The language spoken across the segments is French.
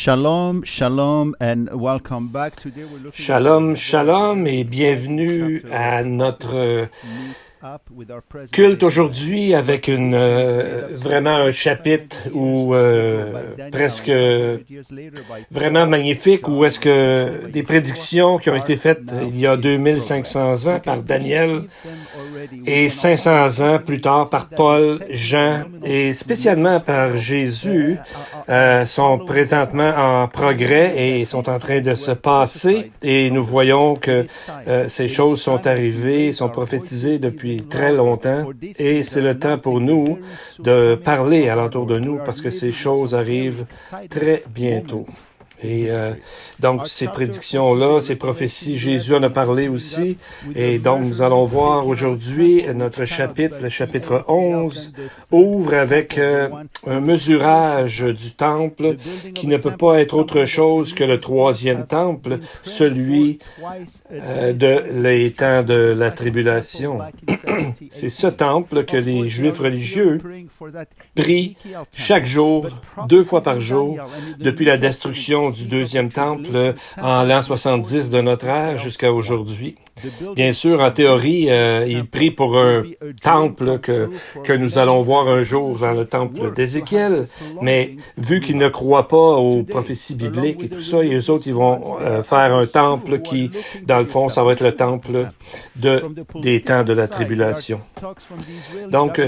Shalom, shalom, and welcome back. Today we're looking Shalom, shalom et bienvenue à notre culte aujourd'hui avec vraiment un chapitre où presque vraiment magnifique où est-ce que des prédictions qui ont été faites il y a 2500 ans par Daniel et 500 ans plus tard par Paul, Jean et spécialement par Jésus sont présentement en progrès et sont en train de se passer et nous voyons que ces choses sont arrivées, sont prophétisées depuis très longtemps et c'est le temps pour nous de parler alentour de nous parce que ces choses arrivent très bientôt. Et donc, ces prédictions-là, ces prophéties, Jésus en a parlé aussi. Et donc, nous allons voir aujourd'hui notre chapitre, le chapitre 11, ouvre avec un mesurage du temple qui ne peut pas être autre chose que le troisième temple, celui de les temps de la tribulation. C'est ce temple que les Juifs religieux prient chaque jour, 2 fois par jour, depuis la destruction du deuxième temple en l'an 70 de notre ère jusqu'à aujourd'hui. Bien sûr, en théorie, il prie pour un temple que nous allons voir un jour dans le temple d'Ézéchiel, mais vu qu'ils ne croient pas aux prophéties bibliques et tout ça, et eux autres, ils vont faire un temple qui, dans le fond, ça va être le temple des temps de la tribulation. Donc,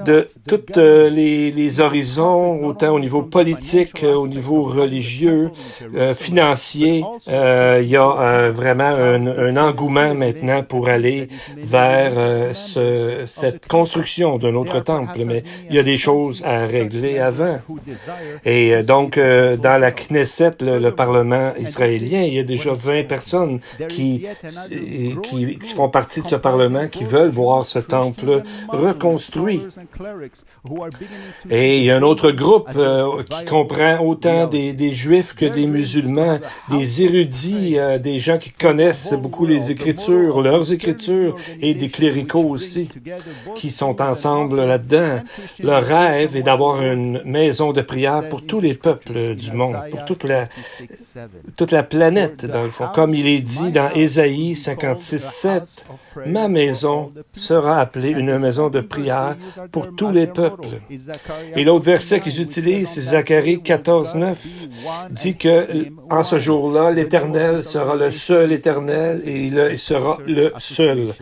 de tous les horizons, autant au niveau politique, au niveau religieux, financier, il y a vraiment un engouement maintenant pour aller vers cette construction d'un autre temple, mais il y a des choses à régler avant. Et donc, dans la Knesset, le Parlement israélien, il y a déjà 20 personnes qui font partie de ce Parlement, qui veulent voir ce temple reconstruit. Et il y a un autre groupe qui comprend autant des Juifs que des musulmans, des érudits, des gens qui connaissent beaucoup les Écritures, leurs Écritures, et des cléricaux aussi, qui sont ensemble là-dedans. Leur rêve est d'avoir une maison de prière pour tous les peuples du monde, pour toute la planète, dans le fond. Comme il est dit dans Ésaïe 56:7, « Ma maison sera appelée une maison de prière pour tous les peuples. » Et l'autre verset qu'ils utilisent, c'est Zacharie 14:9, dit que en ce jour-là, l'Éternel sera le seul Éternel et il sera le seul.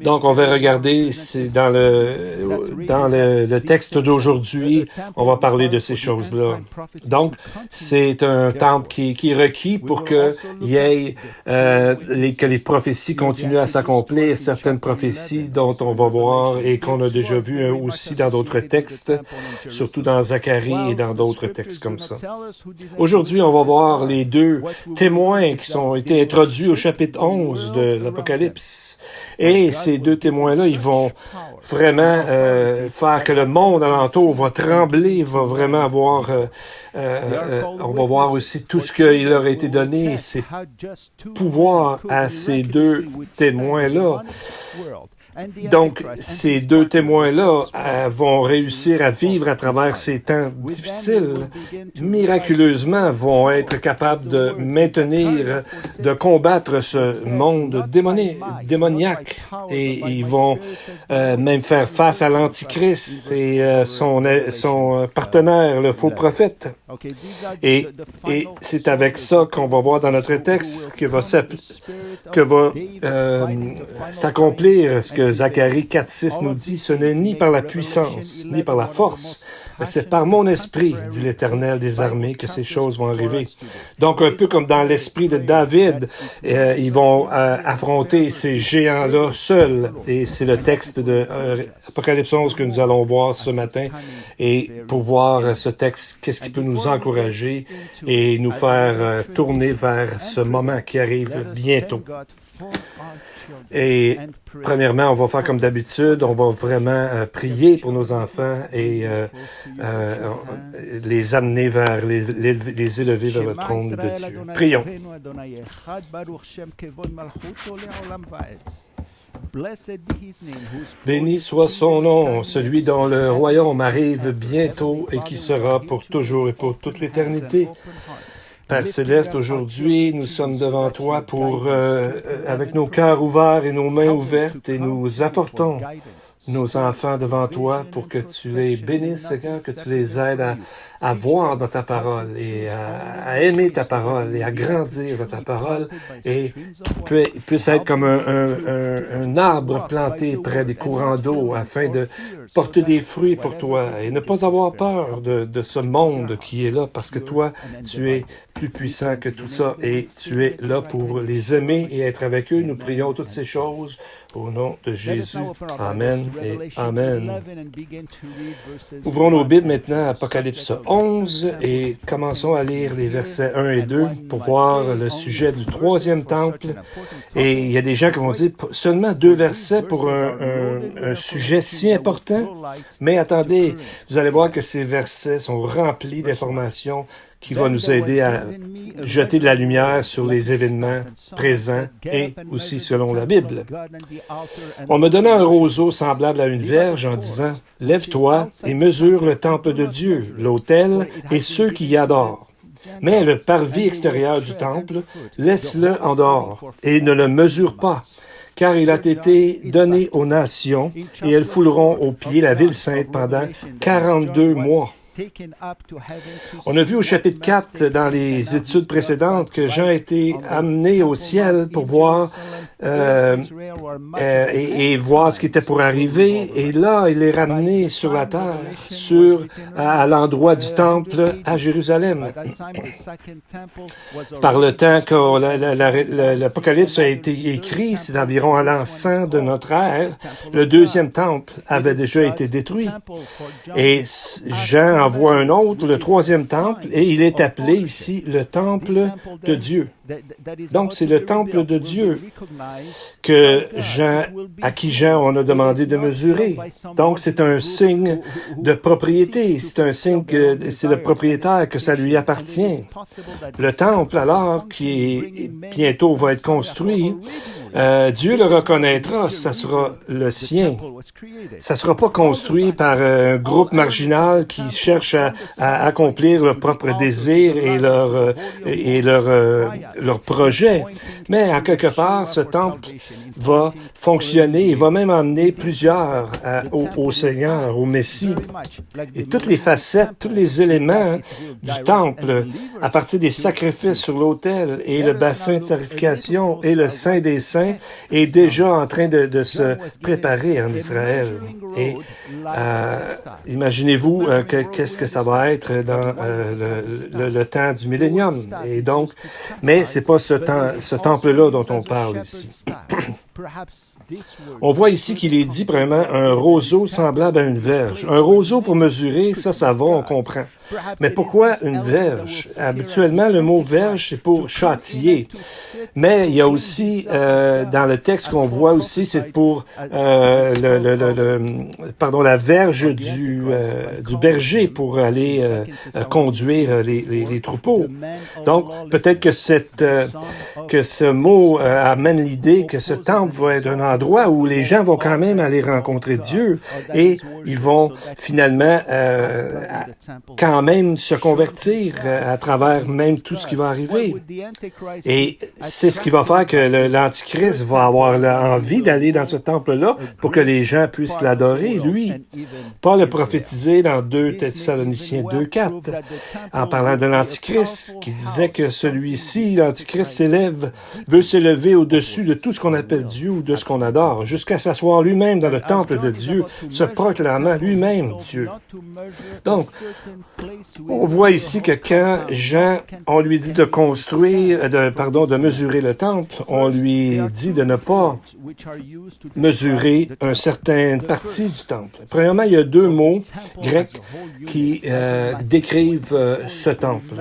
Donc, on va regarder, c'est dans le texte d'aujourd'hui, on va parler de ces choses-là. Donc, c'est un temple qui est requis pour que y ait que les prophéties continuent à s'accomplir, certaines prophéties dont on va voir et qu'on a déjà vu aussi dans d'autres textes, surtout dans Zacharie et dans d'autres textes comme ça. Aujourd'hui, on va voir les deux témoins qui ont été introduits au chapitre 11 de l'Apocalypse. Et ces deux témoins-là, ils vont vraiment faire que le monde alentour va trembler, va vraiment avoir... on va voir aussi tout ce qu'il leur a été donné, ces pouvoirs à ces deux témoins-là. Donc, ces deux témoins-là vont réussir à vivre à travers ces temps difficiles, miraculeusement vont être capables de maintenir, de combattre ce monde démoniaque et ils vont même faire face à l'Antichrist et son partenaire, le faux prophète. Et c'est avec ça qu'on va voir dans notre texte que va s'accomplir ce que Zacharie 4:6 nous dit, ce n'est ni par la puissance, ni par la force, mais c'est par mon esprit, dit l'Éternel des armées, que ces choses vont arriver. Donc, un peu comme dans l'esprit de David, ils vont affronter ces géants-là seuls. Et c'est le texte de Apocalypse 11 que nous allons voir ce matin. Et pour voir ce texte, qu'est-ce qui peut nous encourager et nous faire tourner vers ce moment qui arrive bientôt. Et premièrement, on va faire comme d'habitude, on va vraiment prier pour nos enfants et les amener vers, les élever vers le trône de Dieu. Prions. Béni soit son nom, celui dont le royaume arrive bientôt et qui sera pour toujours et pour toute l'éternité. Père Céleste, aujourd'hui, nous sommes devant toi avec nos cœurs ouverts et nos mains ouvertes et nous apportons nos enfants devant toi pour que tu les bénisses, Seigneur, que tu les aides à voir dans ta parole et à aimer ta parole et à grandir dans ta parole et qu'ils puissent être comme un arbre planté près des courants d'eau afin de porter des fruits pour toi et ne pas avoir peur de ce monde qui est là parce que toi, tu es plus puissant que tout ça et tu es là pour les aimer et être avec eux. Nous prions toutes ces choses au nom de Jésus. Amen et Amen. Ouvrons nos Bibles maintenant à Apocalypse 11 et commençons à lire les versets 1 et 2 pour voir le sujet du troisième temple. Et il y a des gens qui vont dire seulement 2 versets pour un sujet si important. Mais attendez, vous allez voir que ces versets sont remplis d'informations qui va nous aider à jeter de la lumière sur les événements présents et aussi selon la Bible. On me donna un roseau semblable à une verge en disant « Lève-toi et mesure le temple de Dieu, l'autel et ceux qui y adorent. Mais le parvis extérieur du temple, laisse-le en dehors et ne le mesure pas. » Car il a été donné aux nations, et elles fouleront aux pieds la ville sainte pendant 42 mois. On a vu au chapitre 4 dans les études précédentes que Jean a été amené au ciel pour voir et voir ce qui était pour arriver. Et là, il est ramené sur la terre, à l'endroit du temple à Jérusalem. Par le temps que l'Apocalypse a été écrit, c'est environ à l'an 100 de notre ère, le deuxième temple avait déjà été détruit. Et Jean envoie un autre, le troisième temple, et il est appelé ici le temple de Dieu. Donc, c'est le temple de Dieu à qui Jean on a demandé de mesurer. Donc, c'est un signe de propriété. C'est un signe que c'est le propriétaire que ça lui appartient. Le temple, alors, qui bientôt va être construit, Dieu le reconnaîtra, ça sera le sien. Ça ne sera pas construit par un groupe marginal qui cherche à accomplir leurs propres désirs et leur projet. Mais à quelque part, ce temple va fonctionner et va même emmener plusieurs au Seigneur, au Messie. Et toutes les facettes, tous les éléments du temple, à partir des sacrifices sur l'autel et le bassin de sacrification et le Saint des Saints, est déjà en train de se préparer en Israël. Et imaginez-vous qu'est-ce que ça va être dans le temps du millénium. Et donc, mais c'est pas ce temple-là dont on parle ici. On voit ici qu'il est dit vraiment un roseau semblable à une verge. Un roseau pour mesurer, ça va, on comprend. Mais pourquoi une verge? Habituellement, le mot verge, c'est pour châtier. Mais il y a aussi, dans le texte qu'on voit aussi, c'est pour la verge du berger pour aller conduire les troupeaux. Donc, peut-être que ce mot amène l'idée que ce temple va être un endroit où les gens vont quand même aller rencontrer Dieu et ils vont finalement quand même se convertir à travers même tout ce qui va arriver. Et c'est ce qui va faire que l'Antichrist va avoir envie d'aller dans ce temple-là pour que les gens puissent l'adorer, lui. Paul a prophétisé dans 2 Thessaloniciens 2:4, en parlant de l'Antichrist, qui disait que celui-ci, l'Antichrist, veut s'élever au-dessus de tout ce qu'on appelle Dieu ou de ce qu'on adore, jusqu'à s'asseoir lui-même dans le temple de Dieu, se proclamant lui-même Dieu. Donc, on voit ici que quand Jean, on lui dit de de mesurer le temple, on lui dit de ne pas mesurer une certaine partie du temple. Premièrement, il y a 2 mots grecs qui décrivent ce temple.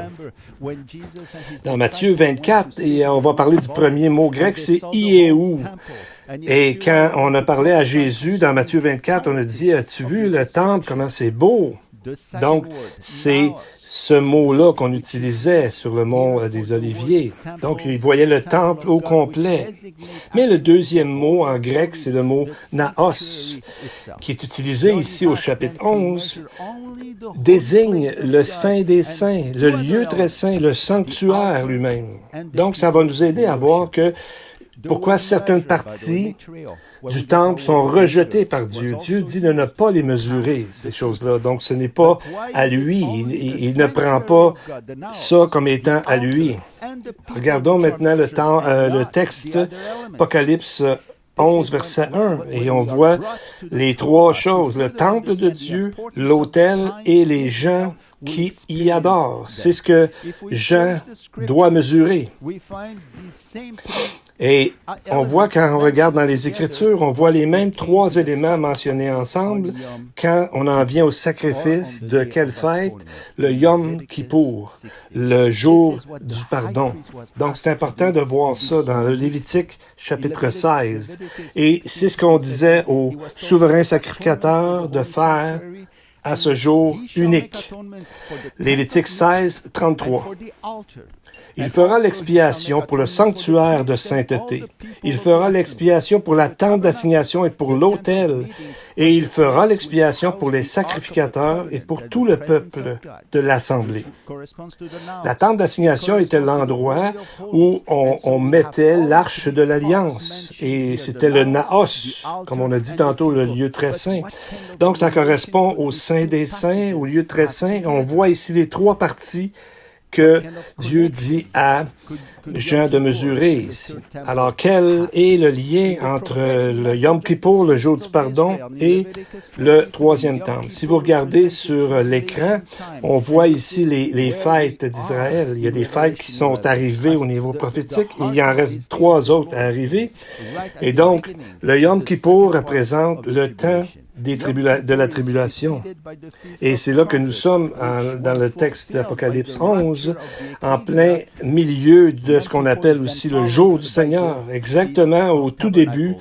Dans Matthieu 24, et on va parler du premier mot grec, c'est « iéou ». Et quand on a parlé à Jésus dans Matthieu 24, on a dit « As-tu vu le temple, comment c'est beau ?» Donc, c'est ce mot-là qu'on utilisait sur le mont des Oliviers. Donc, il voyait le temple au complet. Mais le deuxième mot en grec, c'est le mot naos, qui est utilisé ici au chapitre 11, désigne le Saint des Saints, le lieu très saint, le sanctuaire lui-même. Donc, ça va nous aider à voir que pourquoi certaines parties du temple sont rejetées par Dieu. Dieu dit de ne pas les mesurer, ces choses-là. Donc, ce n'est pas à lui. Il ne prend pas ça comme étant à lui. Regardons maintenant le texte, Apocalypse 11, verset 1, et on voit les trois choses, le temple de Dieu, l'autel et les gens qui y adorent. C'est ce que Jean doit mesurer. Et on voit quand on regarde dans les Écritures, on voit les mêmes trois éléments mentionnés ensemble quand on en vient au sacrifice de quelle fête? Le Yom Kippour, le jour du pardon. Donc c'est important de voir ça dans le Lévitique chapitre 16. Et c'est ce qu'on disait au souverain sacrificateur de faire à ce jour unique. Lévitique 16, 33. Il fera l'expiation pour le sanctuaire de sainteté. Il fera l'expiation pour la tente d'assignation et pour l'autel. Et il fera l'expiation pour les sacrificateurs et pour tout le peuple de l'assemblée. La tente d'assignation était l'endroit où on mettait l'arche de l'Alliance. Et c'était le naos, comme on a dit tantôt, le lieu très saint. Donc, ça correspond au Saint des Saints, au lieu très saint. On voit ici les trois parties que Dieu dit à Jean de mesurer ici. Alors, quel est le lien entre le Yom Kippour, le jour du pardon, et le troisième temple? Si vous regardez sur l'écran, on voit ici les fêtes d'Israël. Il y a des fêtes qui sont arrivées au niveau prophétique et il y en reste trois autres à arriver. Et donc, le Yom Kippour représente le temps de la tribulation. Et c'est là que nous sommes dans le texte d'Apocalypse 11, en plein milieu de ce qu'on appelle aussi le jour du Seigneur, exactement au tout début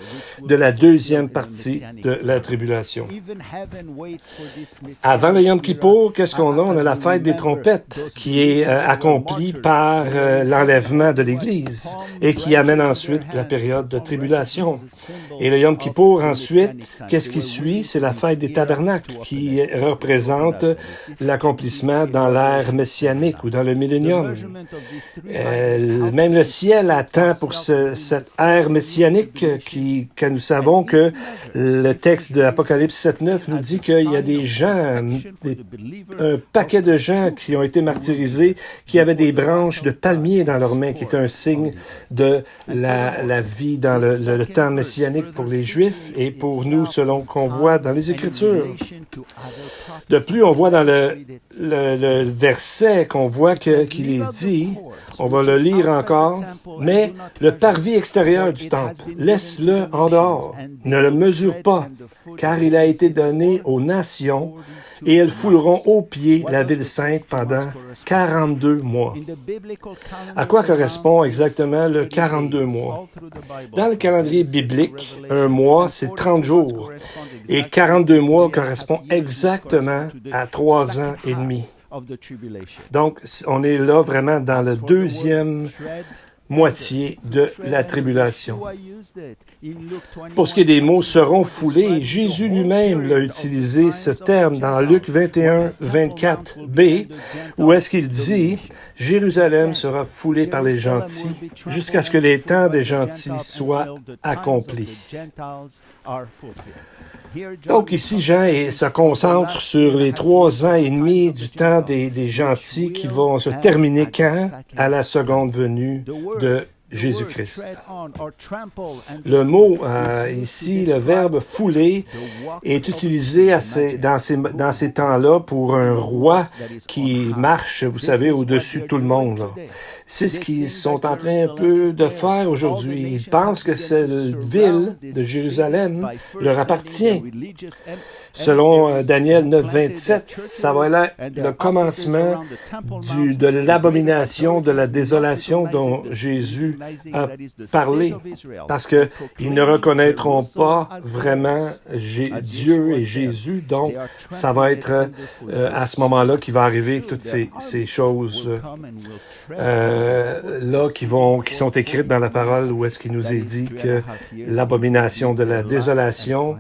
de la deuxième partie de la tribulation. Avant le Yom Kippour, qu'est-ce qu'on a? On a la fête des trompettes qui est accomplie par l'enlèvement de l'Église et qui amène ensuite la période de tribulation. Et le Yom Kippour, ensuite, qu'est-ce qui suit? C'est la fête des tabernacles qui représente l'accomplissement dans l'ère messianique ou dans le millénium. Même le ciel attend pour cette ère messianique que nous savons que le texte de Apocalypse 7.9 nous dit qu'il y a des gens, un paquet de gens qui ont été martyrisés, qui avaient des branches de palmier dans leurs mains, qui est un signe de la vie dans le temps messianique pour les Juifs et pour nous, selon qu'on voit dans les Écritures. De plus, on voit dans le verset qu'on voit qu'il est dit, on va le lire encore, mais le parvis extérieur du temple, laisse-le en dehors, ne le mesure pas, car il a été donné aux nations et elles fouleront aux pieds la ville sainte pendant 42 mois. À quoi correspond exactement le 42 mois? Dans le calendrier biblique, un mois, c'est 30 jours. Et 42 mois correspond exactement à 3 ans et demi. Donc, on est là vraiment dans la deuxième moitié de la tribulation. Pour ce qui est des mots « seront foulés », Jésus lui-même l'a utilisé ce terme dans Luc 21, 24b, où est-ce qu'il dit « Jérusalem sera foulée par les gentils jusqu'à ce que les temps des gentils soient accomplis. » Donc ici, Jean se concentre sur les 3 ans et demi du temps des gentils qui vont se terminer quand? À la seconde venue de Jésus-Christ. Le mot ici, le verbe « fouler » est utilisé dans ces temps-là pour un roi qui marche, vous savez, au-dessus de tout le monde. Là. C'est ce qu'ils sont en train un peu de faire aujourd'hui. Ils pensent que cette ville de Jérusalem leur appartient. Selon Daniel 9, 27, ça va être le commencement de l'abomination, de la désolation dont Jésus parler, parce qu'ils ne reconnaîtront pas vraiment Dieu et Jésus. Donc, ça va être à ce moment-là qu'il va arriver toutes ces choses là qui sont écrites dans la parole, où est-ce qu'il nous est dit que l'abomination de la désolation,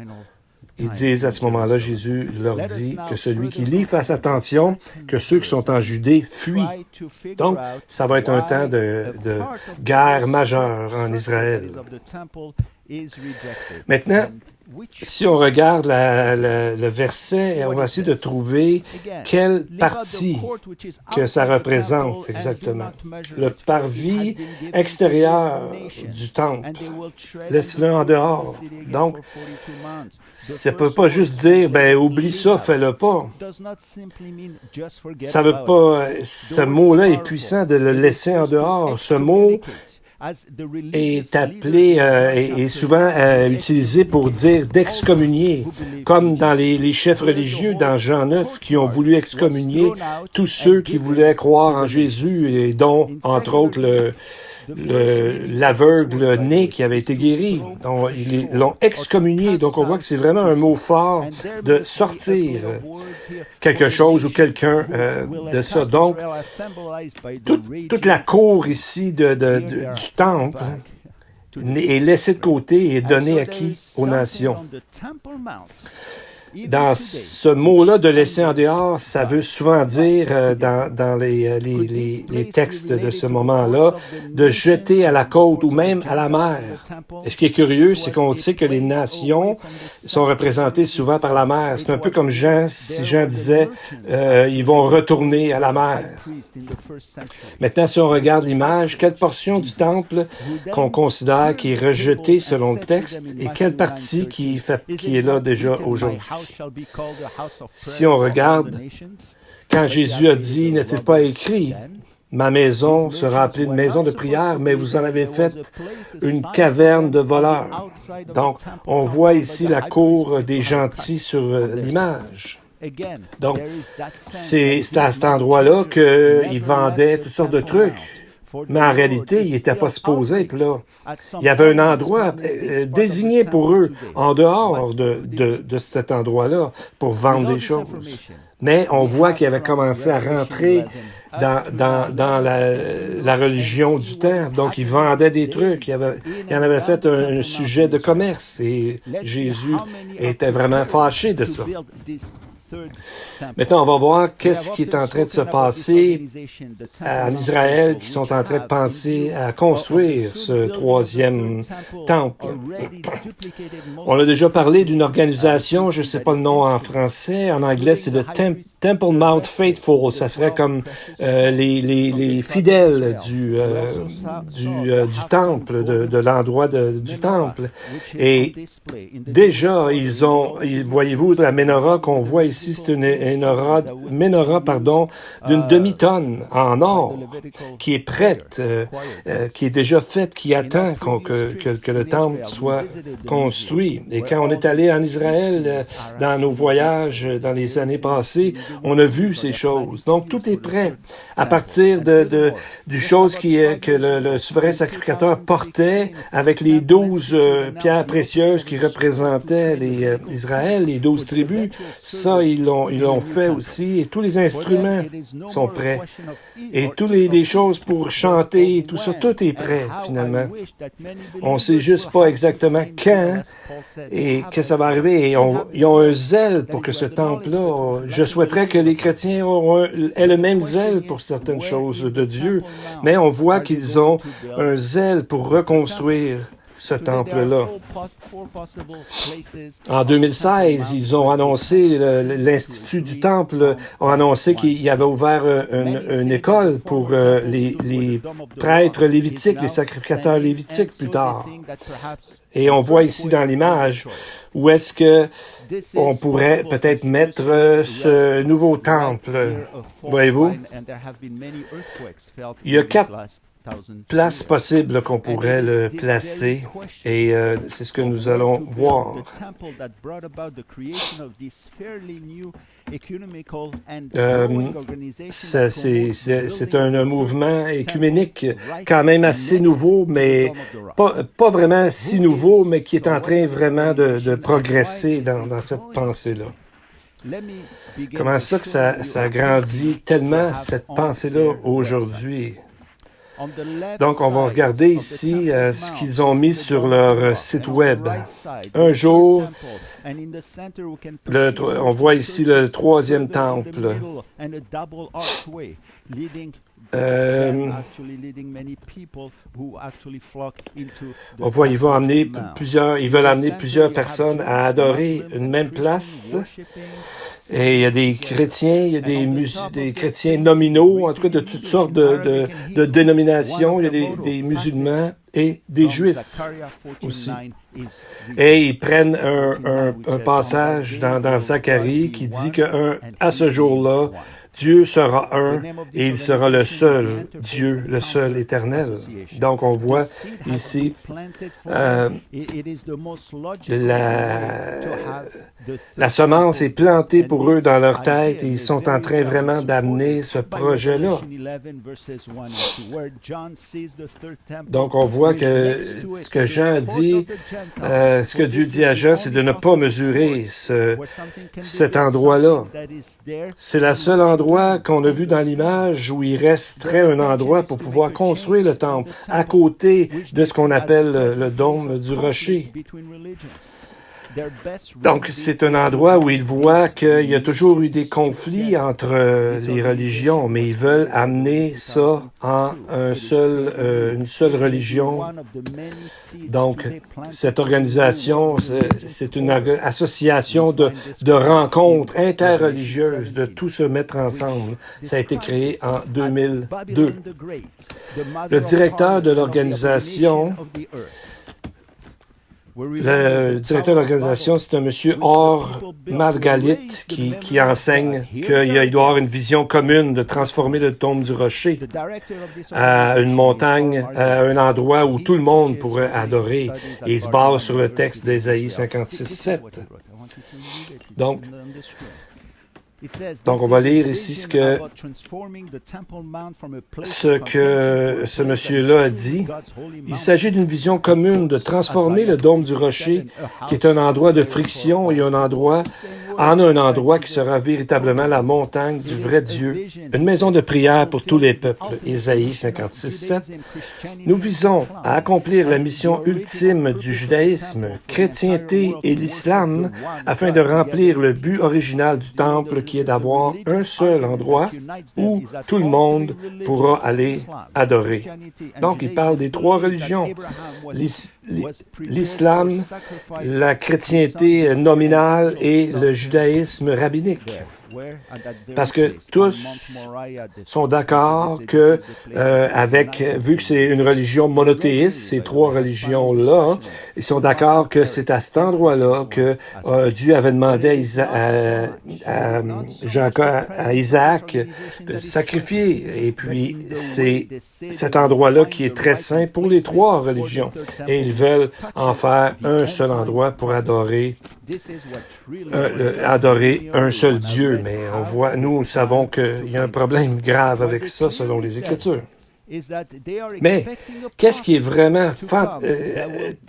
ils disent à ce moment-là, Jésus leur dit que celui qui lit fasse attention, que ceux qui sont en Judée fuient. Donc, ça va être un temps de guerre majeure en Israël. Maintenant, si on regarde le verset, on va essayer de trouver quelle partie que ça représente exactement. Le parvis extérieur du temple. Laisse-le en dehors. Donc, ça ne peut pas juste dire, oublie ça, fais-le pas. Ça veut pas, ce mot-là est puissant de le laisser en dehors. Ce mot est appelé et souvent utilisé pour dire d'excommunier, comme dans les chefs religieux dans Jean 9 qui ont voulu excommunier tous ceux qui voulaient croire en Jésus et dont, entre autres, l'aveugle né qui avait été guéri. Donc, ils l'ont excommunié. Donc, on voit que c'est vraiment un mot fort de sortir quelque chose ou quelqu'un de ça. Donc, toute la cour ici du temple est laissée de côté et donnée à qui? Aux nations. Dans ce mot-là de laisser en dehors, ça veut souvent dire, dans les textes de ce moment-là, de jeter à la côte ou même à la mer. Et ce qui est curieux, c'est qu'on sait que les nations sont représentées souvent par la mer. C'est un peu comme si Jean disait, ils vont retourner à la mer. Maintenant, si on regarde l'image, quelle portion du temple qu'on considère qui est rejetée selon le texte et quelle partie qui est là déjà aujourd'hui? Si on regarde, quand Jésus a dit, n'est-il pas écrit, « Ma maison sera appelée une maison de prière, mais vous en avez fait une caverne de voleurs. » Donc, on voit ici la cour des gentils sur l'image. Donc, c'est à cet endroit-là qu'ils vendaient toutes sortes de trucs. Mais en réalité, il n'était pas supposé être là. Il y avait un endroit désigné pour eux, en dehors de cet endroit-là, pour vendre des choses. Mais on voit qu'ils avaient commencé à rentrer dans la religion du temps. Donc, ils vendaient des trucs. Ils en avaient fait un sujet de commerce. Et Jésus était vraiment fâché de ça. Maintenant, on va voir qu'est-ce qui est en train de se passer en Israël, qui sont en train de penser à construire ce troisième temple. On a déjà parlé d'une organisation, je ne sais pas le nom en français, en anglais c'est le Temple Mount Faithful, ça serait comme les fidèles du temple, de l'endroit du temple. Et déjà, voyez-vous, la menorah qu'on voit ici, c'est une menorah d'une demi-tonne en or qui est prête, qui est déjà faite, qui attend que le temple soit construit. Et quand on est allé en Israël, dans nos voyages dans les années passées, on a vu ces choses. Donc, tout est prêt. À partir du chose que le souverain sacrificateur portait avec les 12 pierres précieuses qui représentaient Israël, les 12 tribus, ça, ils l'ont fait aussi, et tous les instruments sont prêts. Et toutes les choses pour chanter, tout ça, tout est prêt, finalement. On ne sait juste pas exactement quand et que ça va arriver. Et ils ont un zèle pour que ce temple-là, je souhaiterais que les chrétiens aient le même zèle pour certaines choses de Dieu, mais on voit qu'ils ont un zèle pour reconstruire ce temple-là. En 2016, ils ont annoncé, l'Institut du Temple a annoncé qu'il y avait ouvert une école pour les prêtres lévitiques, les sacrificateurs lévitiques plus tard. Et on voit ici dans l'image où est-ce que on pourrait peut-être mettre ce nouveau temple. Voyez-vous? Il y a places possibles qu'on pourrait le placer, et c'est ce que nous allons voir. C'est un mouvement écuménique quand même assez nouveau, mais pas vraiment si nouveau, mais qui est en train vraiment de progresser dans cette pensée-là. Comment ça que ça grandit tellement, cette pensée-là, aujourd'hui? Donc, on va regarder ici ce qu'ils ont mis sur leur site web. Un jour, on voit ici le troisième temple. On voit, ils veulent amener plusieurs personnes à adorer une même place. Et il y a des chrétiens, il y a des chrétiens nominaux, en tout cas de toutes sortes de dénominations. Il y a des musulmans et des juifs aussi. Et ils prennent un passage dans Zacharie qui dit qu'à ce jour-là, Dieu sera un et il sera le seul Dieu, le seul éternel. Donc, on voit ici la semence est plantée pour eux dans leur tête et ils sont en train vraiment d'amener ce projet-là. Donc, on voit que ce que Jean dit, ce que Dieu dit à Jean, c'est de ne pas mesurer cet endroit-là. C'est le seul endroit qu'on a vu dans l'image où il resterait un endroit pour pouvoir construire le temple à côté de ce qu'on appelle le dôme du rocher. Donc, c'est un endroit où ils voient qu'il y a toujours eu des conflits entre les religions, mais ils veulent amener ça en une seule religion. Donc, cette organisation, c'est une association de rencontres interreligieuses, de tout se mettre ensemble. Ça a été créé en 2002. Le directeur de l'organisation... Le directeur de l'organisation, c'est un monsieur Or Margalit qui enseigne qu'il doit y avoir une vision commune de transformer le dôme du rocher à une montagne, à un endroit où tout le monde pourrait adorer. Et il se base sur le texte d'Ésaïe 56:7. Donc, on va lire ici ce que ce monsieur-là a dit. Il s'agit d'une vision commune de transformer le dôme du rocher, qui est un endroit de friction et un endroit qui sera véritablement la montagne du vrai Dieu, une maison de prière pour tous les peuples. Ésaïe 56:7. Nous visons à accomplir la mission ultime du judaïsme, chrétienté et l'islam afin de remplir le but original du temple qui est d'avoir un seul endroit où tout le monde pourra aller adorer. Donc, il parle des trois religions, l'islam, la chrétienté nominale et le judaïsme rabbinique. Parce que tous sont d'accord que, vu que c'est une religion monothéiste, ces trois religions-là, ils sont d'accord que c'est à cet endroit-là que Dieu avait demandé à Isaac de sacrifier. Et puis, c'est cet endroit-là qui est très saint pour les trois religions. Et ils veulent en faire un seul endroit pour adorer un seul Dieu. Mais nous savons qu'il y a un problème grave avec ça selon les Écritures. Mais qu'est-ce qui est vraiment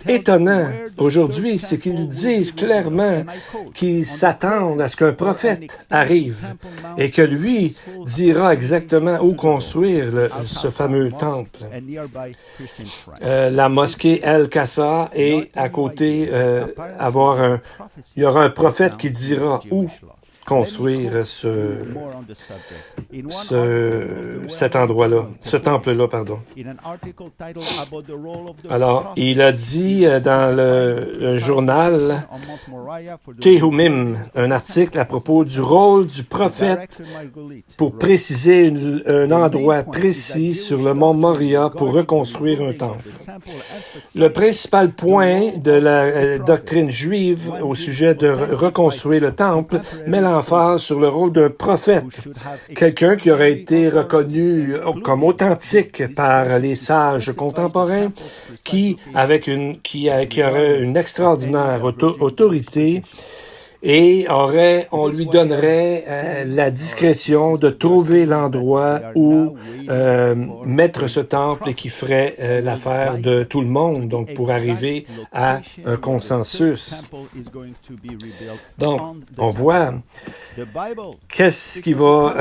étonnant aujourd'hui, c'est qu'ils disent clairement qu'ils s'attendent à ce qu'un prophète arrive et que lui dira exactement où construire ce fameux temple. La mosquée El-Qassa est à côté, il y aura un prophète qui dira où construire cet endroit-là, ce temple-là, pardon. Alors, il a dit dans le journal Tehumim, un article à propos du rôle du prophète pour préciser un endroit précis sur le mont Moria pour reconstruire un temple. Le principal point de la doctrine juive au sujet de reconstruire le temple met l'emphase sur le rôle d'un prophète, quelqu'un qui aurait été reconnu comme authentique par les sages contemporains, qui aurait une extraordinaire autorité, et on lui donnerait la discrétion de trouver l'endroit où mettre ce temple et qui ferait l'affaire de tout le monde, donc pour arriver à un consensus. Donc, on voit qu'est-ce qui va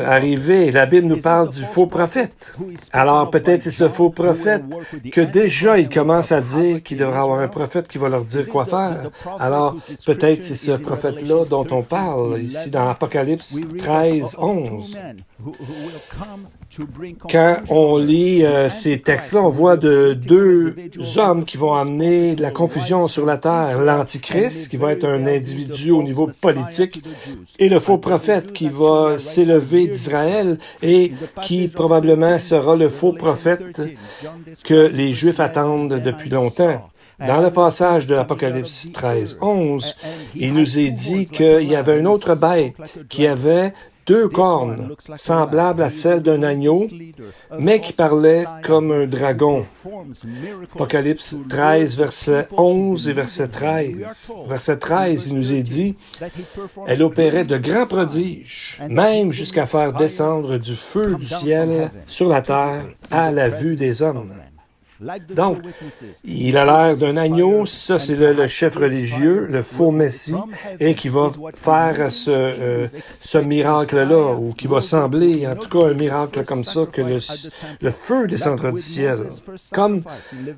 arriver. La Bible nous parle du faux prophète. Alors, peut-être c'est ce faux prophète que déjà il commence à dire qu'il devrait avoir un prophète qui va leur dire quoi faire. Alors, peut-être c'est ce prophète-là dont on parle ici dans Apocalypse 13, 11. Quand on lit ces textes-là, on voit deux hommes qui vont amener de la confusion sur la terre. L'Antichrist, qui va être un individu au niveau politique, et le faux prophète qui va s'élever d'Israël et qui probablement sera le faux prophète que les Juifs attendent depuis longtemps. Dans le passage de l'Apocalypse 13, 11, il nous est dit qu'il y avait une autre bête qui avait 2 cornes, semblables à celles d'un agneau, mais qui parlait comme un dragon. Apocalypse 13, verset 11 et verset 13. Verset 13, il nous est dit, « Elle opérait de grands prodiges, même jusqu'à faire descendre du feu du ciel sur la terre à la vue des hommes. » Donc, il a l'air d'un agneau, ça c'est le chef religieux, le faux Messie, et qui va faire ce miracle-là, ou qui va sembler, en tout cas un miracle comme ça, que le feu descendra du ciel. Comme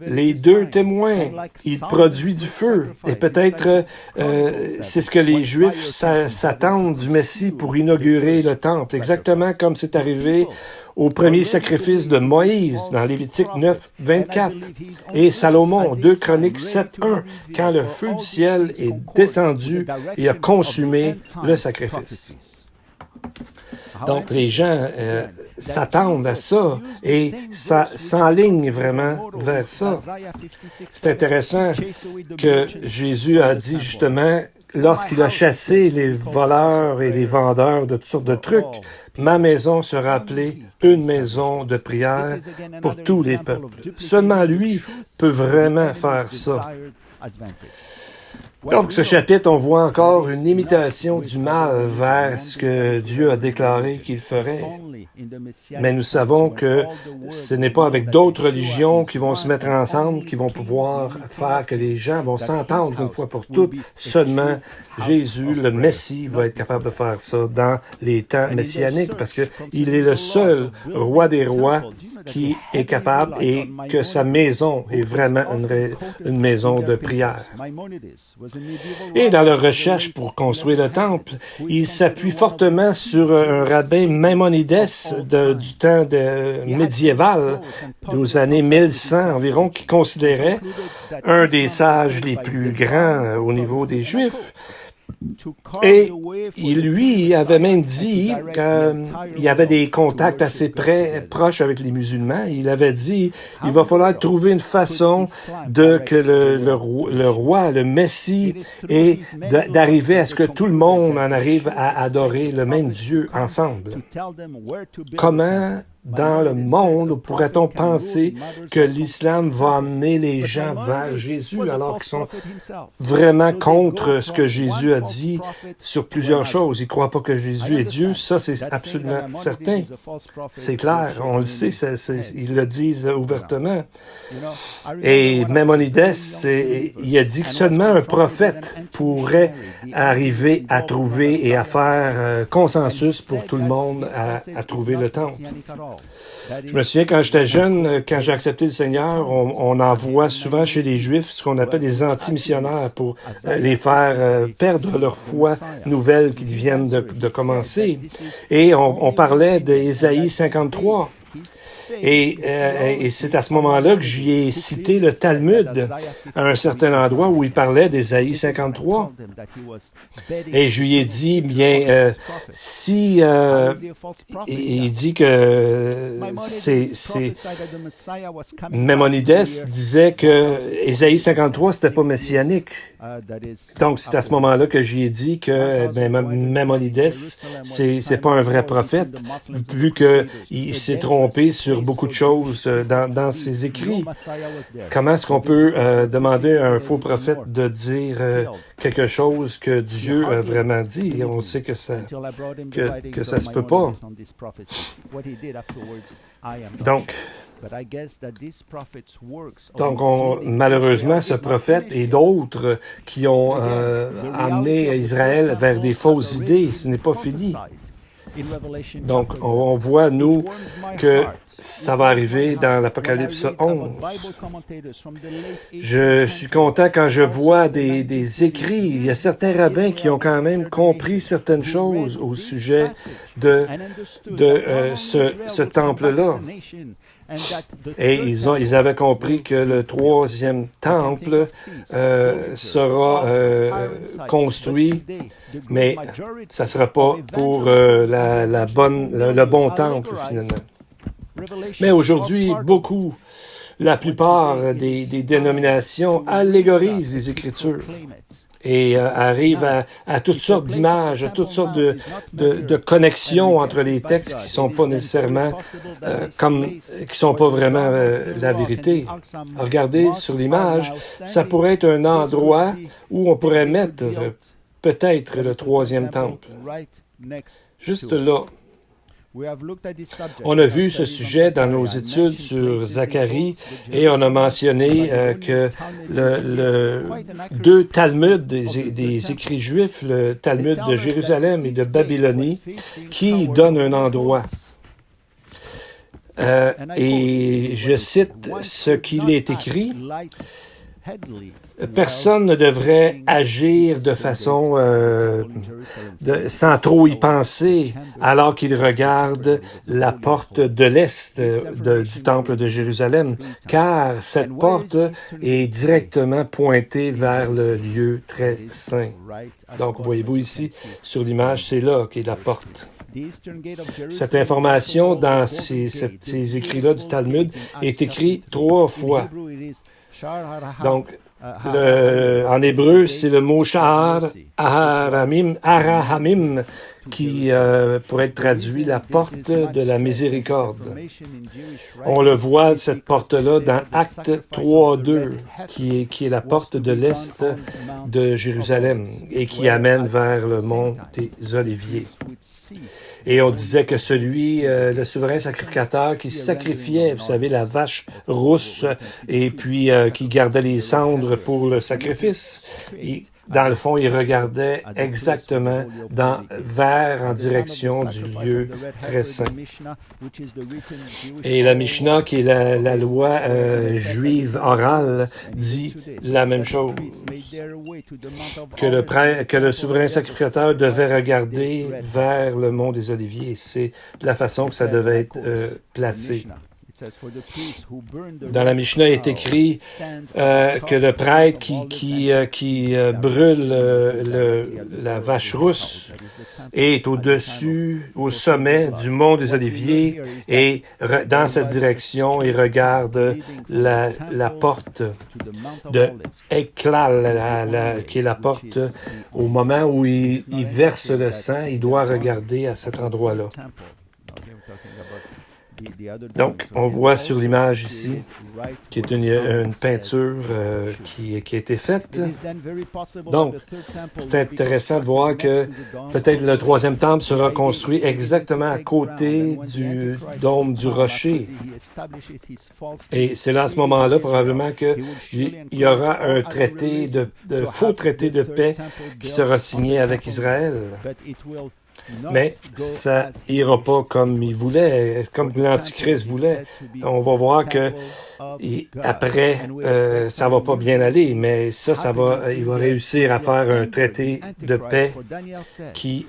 les 2 témoins, il produit du feu, et peut-être c'est ce que les Juifs s'attendent du Messie pour inaugurer le temple, exactement comme c'est arrivé au premier sacrifice de Moïse, dans Lévitique 9, 24, et Salomon, 2 Chroniques 7, 1, quand le feu du ciel est descendu et a consumé le sacrifice. Donc, les gens s'attendent à ça et ça s'enligne vraiment vers ça. C'est intéressant que Jésus a dit justement, lorsqu'il a chassé les voleurs et les vendeurs de toutes sortes de trucs, ma maison sera appelée une maison de prière pour tous les peuples. Seulement lui peut vraiment faire ça. Donc, ce chapitre, on voit encore une imitation du mal vers ce que Dieu a déclaré qu'il ferait. Mais nous savons que ce n'est pas avec d'autres religions qui vont se mettre ensemble, qui vont pouvoir faire que les gens vont s'entendre une fois pour toutes. Seulement, Jésus, le Messie, va être capable de faire ça dans les temps messianiques parce qu'il est le seul roi des rois qui est capable et que sa maison est vraiment une maison de prière. Et dans leur recherche pour construire le temple, il s'appuie fortement sur un rabbin Maimonides du temps médiéval, aux années 1100 environ, qui considérait un des sages les plus grands au niveau des Juifs. Et lui avait même dit qu'il y avait des contacts assez proches avec les musulmans. Il avait dit il va falloir trouver une façon que le roi, le Messie, et d'arriver à ce que tout le monde en arrive à adorer le même Dieu ensemble. Comment dans le monde pourrait-on penser que l'islam va amener les gens vers Jésus alors qu'ils sont vraiment contre ce que Jésus a dit sur plusieurs choses? Ils ne croient pas que Jésus est Dieu, ça c'est absolument certain. C'est clair, on le sait, ils le disent ouvertement. Et Maimonides, il a dit que seulement un prophète pourrait arriver à trouver et à faire consensus pour tout le monde à trouver le temple. Je me souviens quand j'étais jeune, quand j'ai accepté le Seigneur, on envoie souvent chez les Juifs ce qu'on appelle des anti-missionnaires pour les faire perdre leur foi nouvelle qui viennent de commencer. Et on parlait d'Ésaïe 53. Et c'est à ce moment-là que j'y ai cité le Talmud à un certain endroit où il parlait d'Ésaïe 53. Et je lui ai dit, bien, si il dit que Maimonides disait que Ésaïe 53 c'était pas messianique. Donc c'est à ce moment-là que j'y ai dit que Maimonides c'est pas un vrai prophète, vu que il s'est trompé sur beaucoup de choses dans ses écrits. Comment est-ce qu'on peut demander à un faux prophète de dire quelque chose que Dieu a vraiment dit? Et on sait que ça se peut pas. Donc malheureusement, ce prophète et d'autres qui ont amené Israël vers des fausses idées, ce n'est pas fini. Donc, on voit, nous, que ça va arriver dans l'Apocalypse 11. Je suis content quand je vois des écrits. Il y a certains rabbins qui ont quand même compris certaines choses au sujet de ce temple-là. Et ils avaient compris que le troisième temple sera construit, mais ça ne sera pas pour le bon temple, finalement. Mais aujourd'hui, la plupart des dénominations allégorisent les Écritures et arrivent à toutes sortes d'images, à toutes sortes de connexions entre les textes qui sont pas nécessairement qui sont pas vraiment la vérité. Regardez sur l'image, ça pourrait être un endroit où on pourrait mettre peut-être le troisième temple. Juste là. On a vu ce sujet dans nos études sur Zacharie et on a mentionné que deux Talmuds des écrits juifs, le Talmud de Jérusalem et de Babylonie, qui donnent un endroit. Et je cite ce qu'il est écrit. Personne ne devrait agir de façon sans trop y penser alors qu'il regarde la porte de l'est du temple de Jérusalem, car cette porte est directement pointée vers le lieu très saint. Donc, voyez-vous ici, sur l'image, c'est là qu'est la porte. Cette information dans ces écrits-là du Talmud est écrite 3 fois. Donc, en hébreu, c'est le mot Sha'ar Arahamim qui pourrait être traduit la porte de la miséricorde. On le voit, cette porte-là, dans Actes 3:2, qui est la porte de l'est de Jérusalem et qui amène vers le mont des Oliviers. Et on disait que le souverain sacrificateur qui sacrifiait, vous savez, la vache rousse, et puis qui gardait les cendres pour le sacrifice, dans le fond, il regardait exactement en direction du lieu très saint. Et la Mishnah, qui est la loi juive orale, dit la même chose. Que le souverain sacrificateur devait regarder vers le mont des Oliviers. C'est de la façon que ça devait être placé. Dans la Mishnah est écrit que le prêtre qui brûle la vache rousse est au sommet du mont des Oliviers et dans cette direction, il regarde la porte de Eklal, qui est la porte au moment où il verse le sang, il doit regarder à cet endroit-là. Donc, on voit sur l'image ici, qui est une peinture qui a été faite. Donc, c'est intéressant de voir que peut-être le troisième temple sera construit exactement à côté du dôme du rocher. Et c'est là, à ce moment-là, probablement qu'il y aura un faux traité de paix qui sera signé avec Israël. Mais ça ira pas comme il voulait, comme l'Antichrist voulait. On va voir que après, ça va pas bien aller, mais il va réussir à faire un traité de paix qui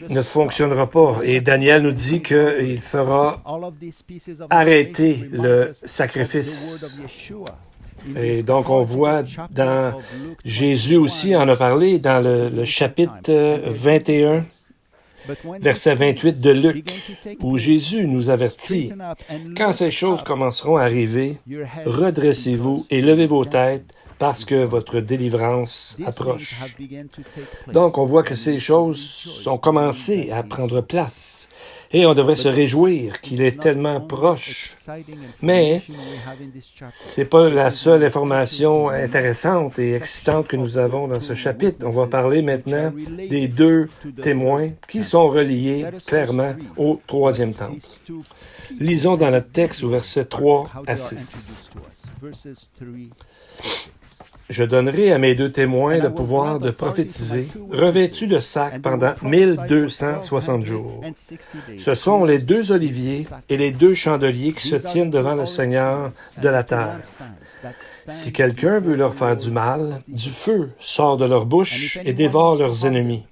ne fonctionnera pas. Et Daniel nous dit qu'il fera arrêter le sacrifice. Et donc, on voit dans Jésus aussi en a parlé dans le chapitre 21, verset 28 de Luc, où Jésus nous avertit, « Quand ces choses commenceront à arriver, redressez-vous et levez vos têtes, parce que votre délivrance approche. » Donc, on voit que ces choses ont commencé à prendre place. Et on devrait se réjouir qu'il est tellement proche. Mais c'est pas la seule information intéressante et excitante que nous avons dans ce chapitre. On va parler maintenant des deux témoins qui sont reliés clairement au troisième temple. Lisons dans notre texte au verset 3 à 6. Je donnerai à mes deux témoins le pouvoir de prophétiser, revêtus de sac pendant 1260 jours. Ce sont les deux oliviers et les deux chandeliers qui se tiennent devant le Seigneur de la terre. Si quelqu'un veut leur faire du mal, du feu sort de leur bouche et dévore leurs ennemis.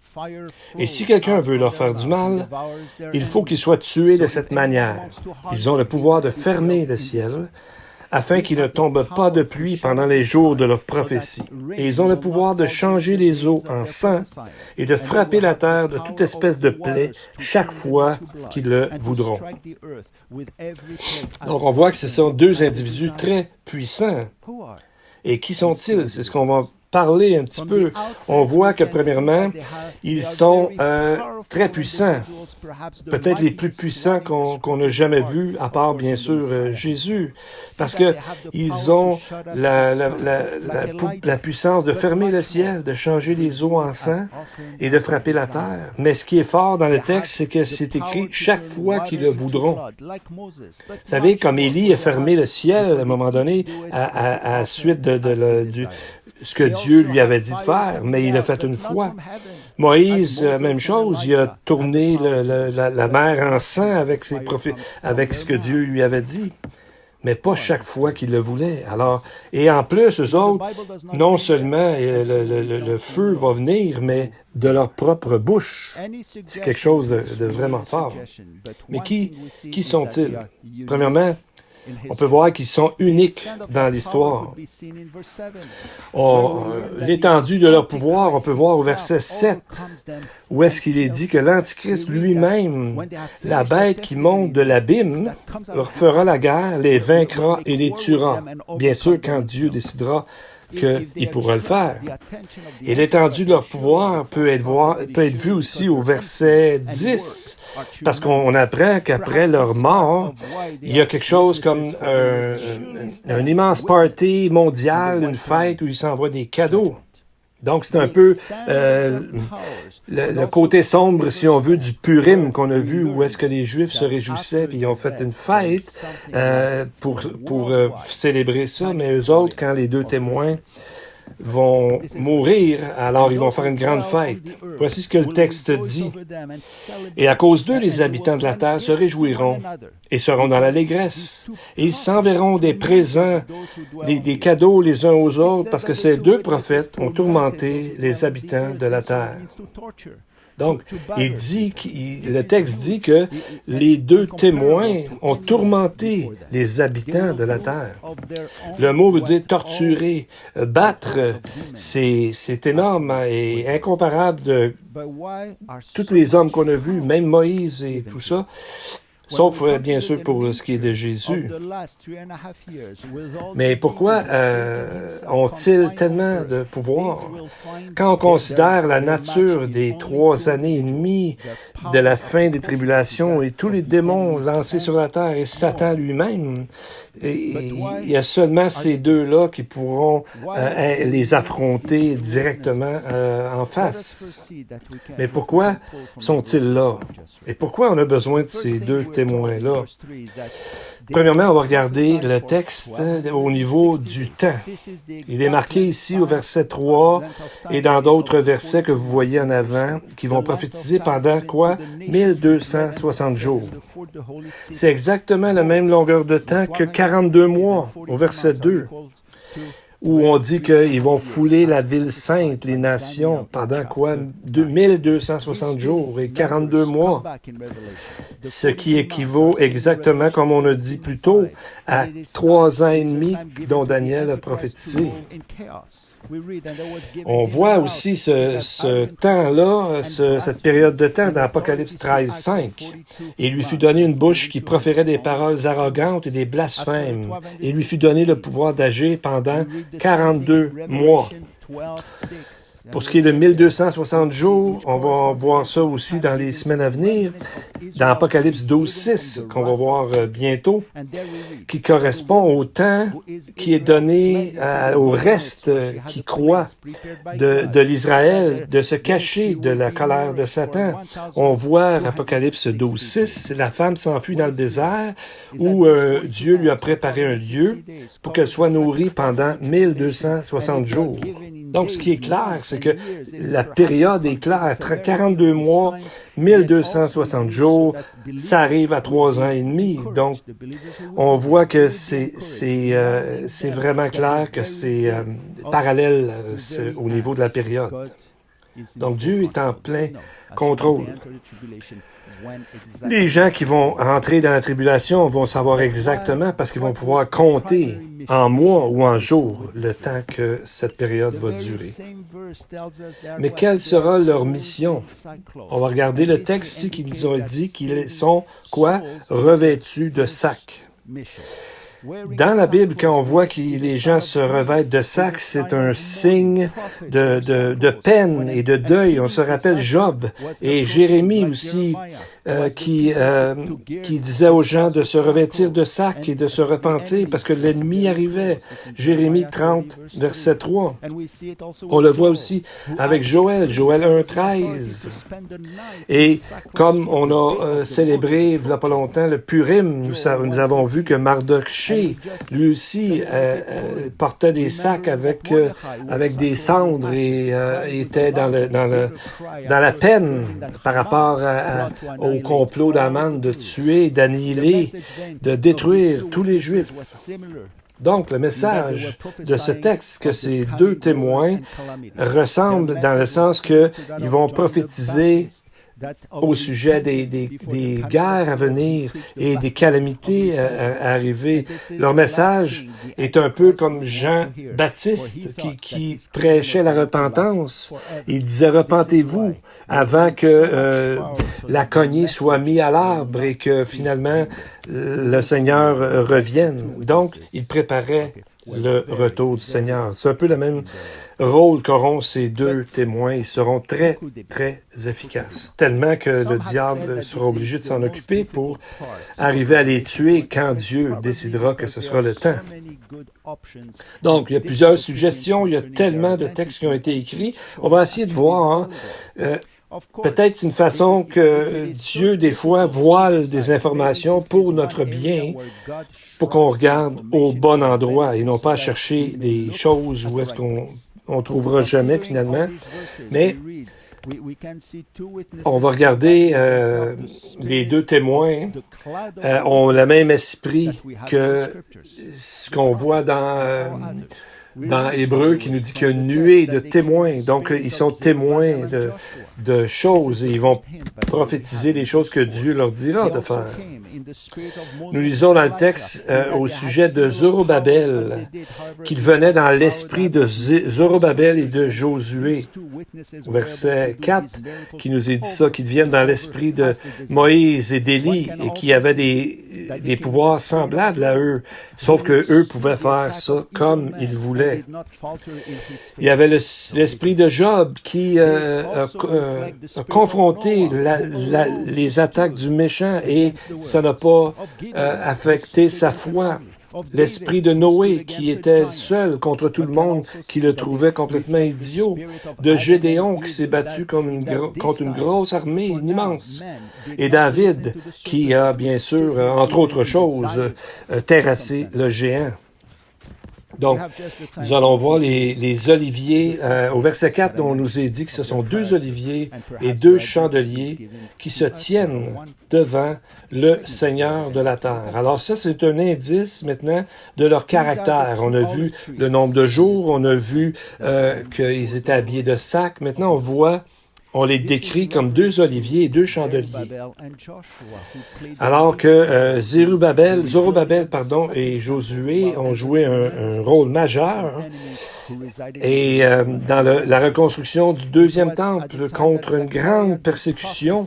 Et si quelqu'un veut leur faire du mal, il faut qu'ils soient tués de cette manière. Ils ont le pouvoir de fermer le ciel, afin qu'il ne tombe pas de pluie pendant les jours de leur prophétie. Et ils ont le pouvoir de changer les eaux en sang et de frapper la terre de toute espèce de plaie chaque fois qu'ils le voudront. Donc on voit que ce sont deux individus très puissants. Et qui sont-ils? C'est ce qu'on va parler un petit peu. On voit que premièrement, ils sont très puissants. Peut-être les plus puissants qu'on n'a jamais vus, à part bien sûr Jésus. Parce que ils ont la puissance de fermer le ciel, de changer les eaux en sang et de frapper la terre. Mais ce qui est fort dans le texte, c'est que c'est écrit chaque fois qu'ils le voudront. Vous savez, comme Élie a fermé le ciel à un moment donné, à suite de ce que Dieu lui avait dit de faire, mais il l'a fait une fois. Moïse, même chose, il a tourné la mer en sang avec ce que Dieu lui avait dit, mais pas chaque fois qu'il le voulait. Alors, et en plus, eux autres, non seulement le feu va venir, mais de leur propre bouche. C'est quelque chose de vraiment fort. Mais qui sont-ils? Premièrement, on peut voir qu'ils sont uniques dans l'histoire. L'étendue de leur pouvoir, on peut voir au verset 7, où est-ce qu'il est dit que l'Antichrist lui-même, la bête qui monte de l'abîme, leur fera la guerre, les vaincra et les tuera. Bien sûr, quand Dieu décidera qu'il pourra le faire. Et l'étendue de leur pouvoir peut être vue aussi au verset 10, parce qu'on apprend qu'après leur mort, il y a quelque chose comme un immense party mondial, une fête où ils s'envoient des cadeaux. Donc, c'est un peu le côté sombre, si on veut, du Purim qu'on a vu, où est-ce que les Juifs se réjouissaient, puis ils ont fait une fête pour célébrer ça. Mais eux autres, quand les deux témoins vont mourir, alors ils vont faire une grande fête. Voici ce que le texte dit. Et à cause d'eux, les habitants de la terre se réjouiront et seront dans l'allégresse. Et ils s'enverront des présents, des cadeaux les uns aux autres, parce que ces deux prophètes ont tourmenté les habitants de la terre. Donc, le texte dit que les deux témoins ont tourmenté les habitants de la terre. Le mot veut dire torturer, battre. C'est énorme et incomparable de tous les hommes qu'on a vus, même Moïse et tout ça. Sauf, bien sûr, pour ce qui est de Jésus. Mais pourquoi ont-ils tellement de pouvoir? Quand on considère la nature des 3 années et demie de la fin des tribulations et tous les démons lancés sur la terre et Satan lui-même, il y a seulement ces deux-là qui pourront les affronter directement en face. Mais pourquoi sont-ils là? Et pourquoi on a besoin de ces deux témoins-là. Premièrement, on va regarder le texte au niveau du temps. Il est marqué ici au verset 3 et dans d'autres versets que vous voyez en avant, qui vont prophétiser pendant quoi? 1260 jours. C'est exactement la même longueur de temps que 42 mois au verset 2. Où on dit qu'ils vont fouler la ville sainte, les nations, pendant quoi? 1260 jours et 42 mois. Ce qui équivaut exactement, comme on a dit plus tôt, à 3 ans et demi dont Daniel a prophétisé. On voit aussi ce temps-là, cette période de temps dans Apocalypse 13, 5. Et il lui fut donné une bouche qui proférait des paroles arrogantes et des blasphèmes. Et il lui fut donné le pouvoir d'agir pendant 42 mois. Pour ce qui est de 1260 jours, on va voir ça aussi dans les semaines à venir, dans Apocalypse 12, 6, qu'on va voir bientôt, qui correspond au temps qui est donné au reste qui croit de l'Israël, de se cacher de la colère de Satan. On voit Apocalypse 12, 6, la femme s'enfuit dans le désert où Dieu lui a préparé un lieu pour qu'elle soit nourrie pendant 1260 jours. Donc, ce qui est clair, c'est que la période est claire. 42 mois, 1260 jours, ça arrive à 3 ans et demi. Donc, on voit que c'est vraiment clair que c'est parallèle au niveau de la période. Donc, Dieu est en plein contrôle. Les gens qui vont rentrer dans la tribulation vont savoir exactement parce qu'ils vont pouvoir compter en mois ou en jours le temps que cette période va durer. Mais quelle sera leur mission? On va regarder le texte ici qui nous a dit qu'ils sont, quoi? Revêtus de sac. Dans la Bible, quand on voit que les gens se revêtent de sac, c'est un signe de peine et de deuil. On se rappelle Job et Jérémie aussi qui disait aux gens de se revêtir de sac et de se repentir parce que l'ennemi arrivait. Jérémie 30, verset 3. On le voit aussi avec Joël 1, 13. Et comme on a célébré il n'y a pas longtemps le Purim, nous avons vu que Mardochée, lui aussi, portait des sacs avec des cendres et était dans la peine par rapport au complot d'Aman de tuer, d'annihiler, de détruire tous les Juifs. Donc, le message de ce texte, que ces deux témoins ressemblent dans le sens qu'ils vont prophétiser au sujet des guerres à venir et des calamités à arriver. Leur message est un peu comme Jean-Baptiste qui prêchait la repentance. Il disait « Repentez-vous avant que la cognée soit mise à l'arbre et que finalement le Seigneur revienne. » Donc, il préparait le retour du Seigneur. C'est un peu le même rôle qu'auront ces deux témoins. Ils seront très, très efficaces. Tellement que le diable sera obligé de s'en occuper pour arriver à les tuer quand Dieu décidera que ce sera le temps. Donc, il y a plusieurs suggestions. Il y a tellement de textes qui ont été écrits. On va essayer de voir. Peut-être une façon que Dieu, des fois, voile des informations pour notre bien, pour qu'on regarde au bon endroit et non pas chercher des choses où est-ce qu'on trouvera jamais finalement. Mais on va regarder les deux témoins ont le même esprit que ce qu'on voit dans Hébreu qui nous dit qu'il y a une nuée de témoins. Donc, ils sont témoins de choses et ils vont prophétiser les choses que Dieu leur dira de faire. Nous lisons dans le texte au sujet de Zorobabel, qu'il venait dans l'esprit de Zorobabel et de Josué. Au verset 4, qui nous est dit ça, qu'ils viennent dans l'esprit de Moïse et d'Élie et qui avaient des pouvoirs semblables à eux, sauf que eux pouvaient faire ça comme ils voulaient. Il y avait l'esprit de Job qui a confronté les attaques du méchant et ça n'a pas affecté sa foi. l'esprit de Noé qui était seul contre tout le monde, qui le trouvait complètement idiot, de Gédéon qui s'est battu contre une grosse armée immense, et David qui a bien sûr, entre autres choses, terrassé le géant. Donc, nous allons voir les oliviers. Au verset 4, on nous est dit que ce sont 2 oliviers et 2 chandeliers qui se tiennent devant le Seigneur de la terre. Alors ça, c'est un indice maintenant de leur caractère. On a vu le nombre de jours, on a vu qu'ils étaient habillés de sacs. Maintenant, on les décrit comme 2 oliviers et 2 chandeliers. Alors que Zorobabel, et Josué ont joué un rôle majeur et dans la reconstruction du 2e temple contre une grande persécution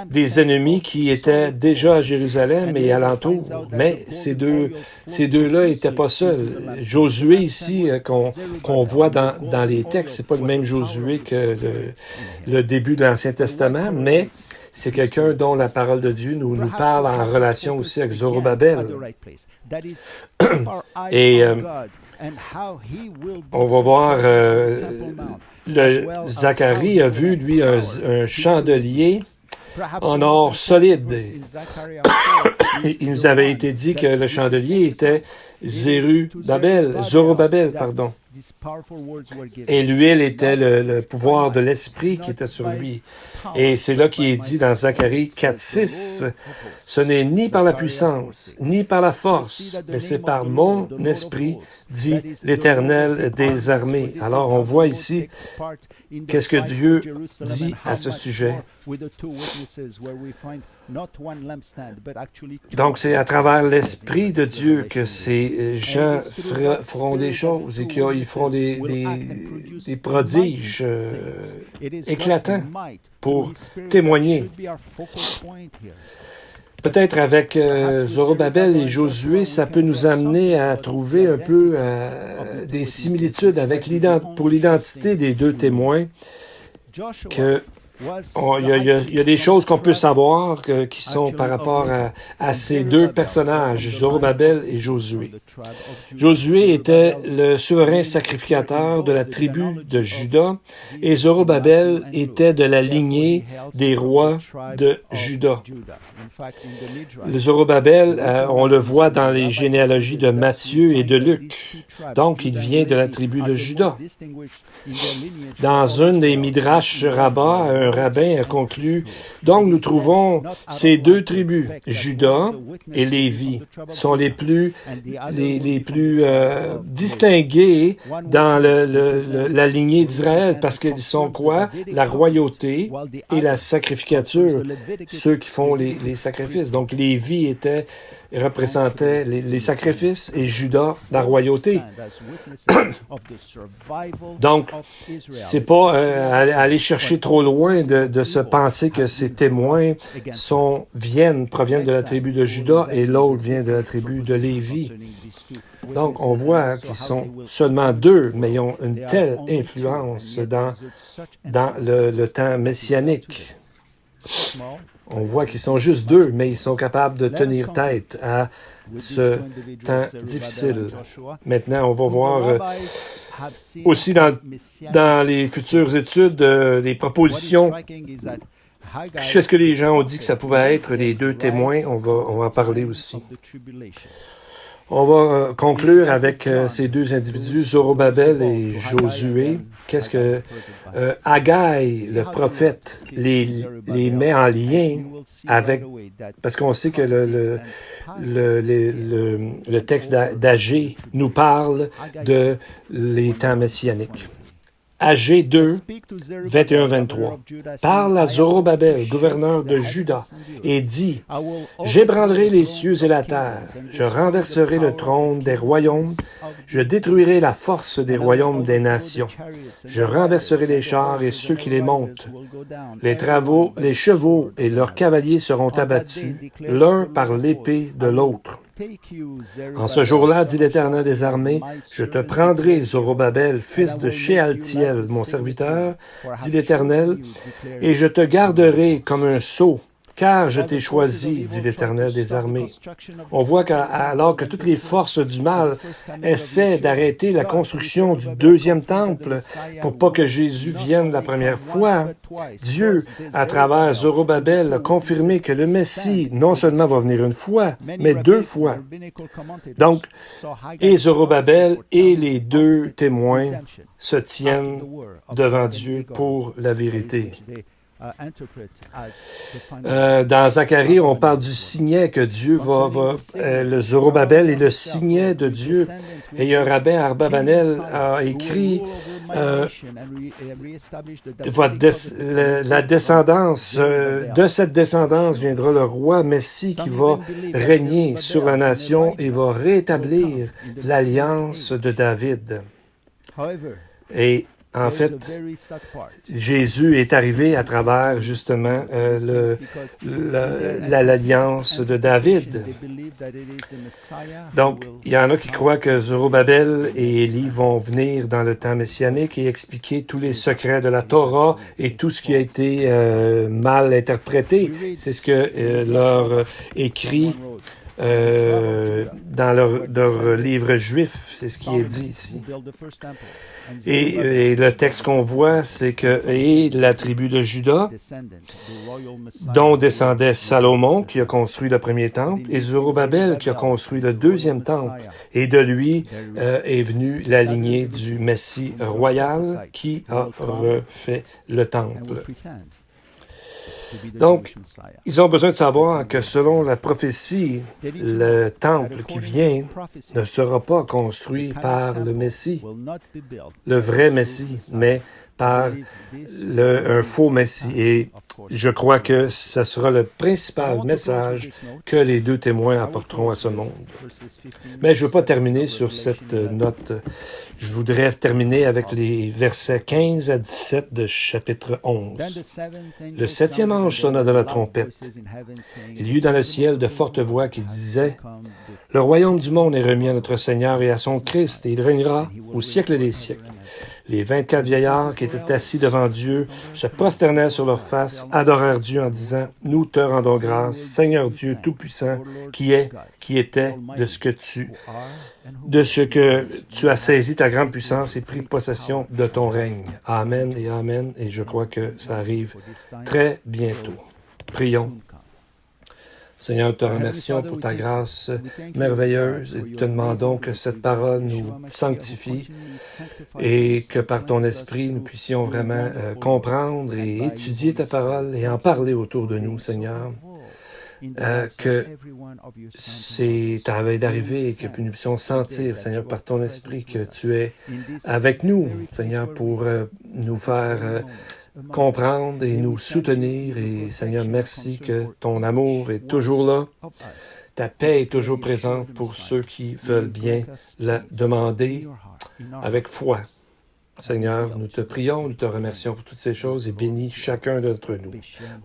des ennemis qui étaient déjà à Jérusalem et alentour. Mais ces deux-là n'étaient pas seuls. Josué ici, qu'on voit dans les textes, c'est pas le même Josué que le début de l'Ancien Testament, mais c'est quelqu'un dont la parole de Dieu nous parle en relation aussi avec Zorobabel. Et on va voir, Zacharie a vu, lui, un chandelier en or solide. Il nous avait été dit que le chandelier était Zorobabel. Et l'huile était le pouvoir de l'Esprit qui était sur lui. Et c'est là qu'il est dit dans Zacharie 4:6, « Ce n'est ni par la puissance, ni par la force, mais c'est par mon esprit, dit l'Éternel des armées. » Alors on voit ici qu'est-ce que Dieu dit à ce sujet. Donc, c'est à travers l'Esprit de Dieu que ces gens feront des choses et qu'ils feront des prodiges éclatants pour témoigner. Peut-être avec Zorobabel et Josué, ça peut nous amener à trouver un peu des similitudes pour l'identité des 2 témoins, que il y a des choses qu'on peut savoir qui sont par rapport à ces 2 personnages, Zorobabel et Josué. Josué était le souverain sacrificateur de la tribu de Juda et Zorobabel était de la lignée des rois de Juda. Le Zorobabel, on le voit dans les généalogies de Matthieu et de Luc. Donc, il vient de la tribu de Juda. Dans une des Midrash Rabbah, un rabbin a conclu, donc nous trouvons ces 2 tribus, Juda et Lévi, sont les plus distingués dans la lignée d'Israël, parce qu'ils sont quoi? La royauté et la sacrificature, ceux qui font les sacrifices. Donc Lévi représentait les sacrifices et Juda la royauté. Donc, c'est pas aller chercher trop loin de se penser que ces témoins proviennent de la tribu de Juda et l'autre vient de la tribu de Lévi. Donc, on voit qu'ils sont seulement 2, mais ils ont une telle influence dans le temps messianique. On voit qu'ils sont juste 2, mais ils sont capables de tenir tête à ce temps difficile. Maintenant, on va voir aussi dans les futures études les propositions. Qu'est-ce que les gens ont dit que ça pouvait être les 2 témoins? On va en parler aussi. On va conclure avec ces 2 individus, Zorobabel et Josué. Qu'est-ce que Haggai, le prophète, les met en lien avec... Parce qu'on sait que le texte d'Agé nous parle de les temps messianiques. Agé 2, 21-23. Parle à Zorobabel, gouverneur de Juda, et dit, « J'ébranlerai les cieux et la terre, je renverserai le trône des royaumes, je détruirai la force des royaumes des nations, je renverserai les chars et ceux qui les montent. Les chevaux et leurs cavaliers seront abattus, l'un par l'épée de l'autre. En ce jour-là, dit l'Éternel des armées, je te prendrai, Zorobabel, fils de Shealtiel, mon serviteur, dit l'Éternel, et je te garderai comme un sceau Car je t'ai choisi, dit l'Éternel des armées. On voit qu'alors que toutes les forces du mal essaient d'arrêter la construction du deuxième temple pour pas que Jésus vienne la première fois, Dieu, à travers Zorobabel, a confirmé que le Messie non seulement va venir une fois, mais 2 fois. Donc, et Zorobabel et les 2 témoins se tiennent devant Dieu pour la vérité. Dans Zacharie, on parle du signet que Dieu le Zorobabel est le signet de Dieu. Et un rabbin, Arbabanel, a écrit la descendance, de cette descendance viendra le roi Messie qui va régner sur la nation et va rétablir l'alliance de David. Et en fait, Jésus est arrivé à travers justement l'alliance de David. Donc, il y en a qui croient que Zorobabel et Élie vont venir dans le temps messianique et expliquer tous les secrets de la Torah et tout ce qui a été mal interprété. C'est ce que leur écrit dans leur livre juif, c'est ce qui est dit ici. Et le texte qu'on voit, c'est que la tribu de Juda, dont descendait Salomon, qui a construit le premier temple, et Zorobabel, qui a construit le deuxième temple. Et de lui est venue la lignée du Messie royal qui a refait le temple. Donc, ils ont besoin de savoir que selon la prophétie, le temple qui vient ne sera pas construit par le Messie, le vrai Messie, mais par un faux Messie. Et je crois que ce sera le principal message que les 2 témoins apporteront à ce monde. Mais je ne veux pas terminer sur cette note. Je voudrais terminer avec les versets 15 à 17 de chapitre 11. Le 7e ange sonna de la trompette. Il y eut dans le ciel de fortes voix qui disaient « Le royaume du monde est remis à notre Seigneur et à son Christ, et il régnera au siècle des siècles. » Les 24 vieillards qui étaient assis devant Dieu se prosternèrent sur leurs faces, adorèrent Dieu en disant « Nous te rendons grâce, Seigneur Dieu Tout-Puissant, qui est, qui était, de ce que tu as saisi ta grande puissance et pris possession de ton règne. Amen et Amen. » Et je crois que ça arrive très bientôt. Prions. Seigneur, nous te remercions pour ta grâce merveilleuse et te demandons que cette parole nous sanctifie et que par ton esprit, nous puissions vraiment comprendre et étudier ta parole et en parler autour de nous, Seigneur. Que c'est ta veille d'arriver et que nous puissions sentir, Seigneur, par ton esprit, que tu es avec nous, Seigneur, pour nous faire comprendre et nous soutenir. Et Seigneur, merci que ton amour est toujours là. Ta paix est toujours présente pour ceux qui veulent bien la demander avec foi. Seigneur, nous te prions, nous te remercions pour toutes ces choses et bénis chacun d'entre nous.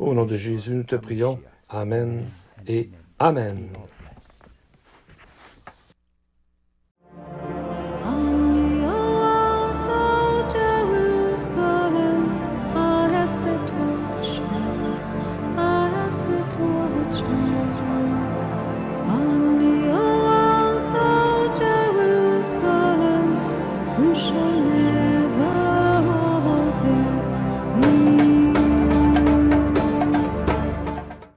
Au nom de Jésus, nous te prions. Amen et Amen.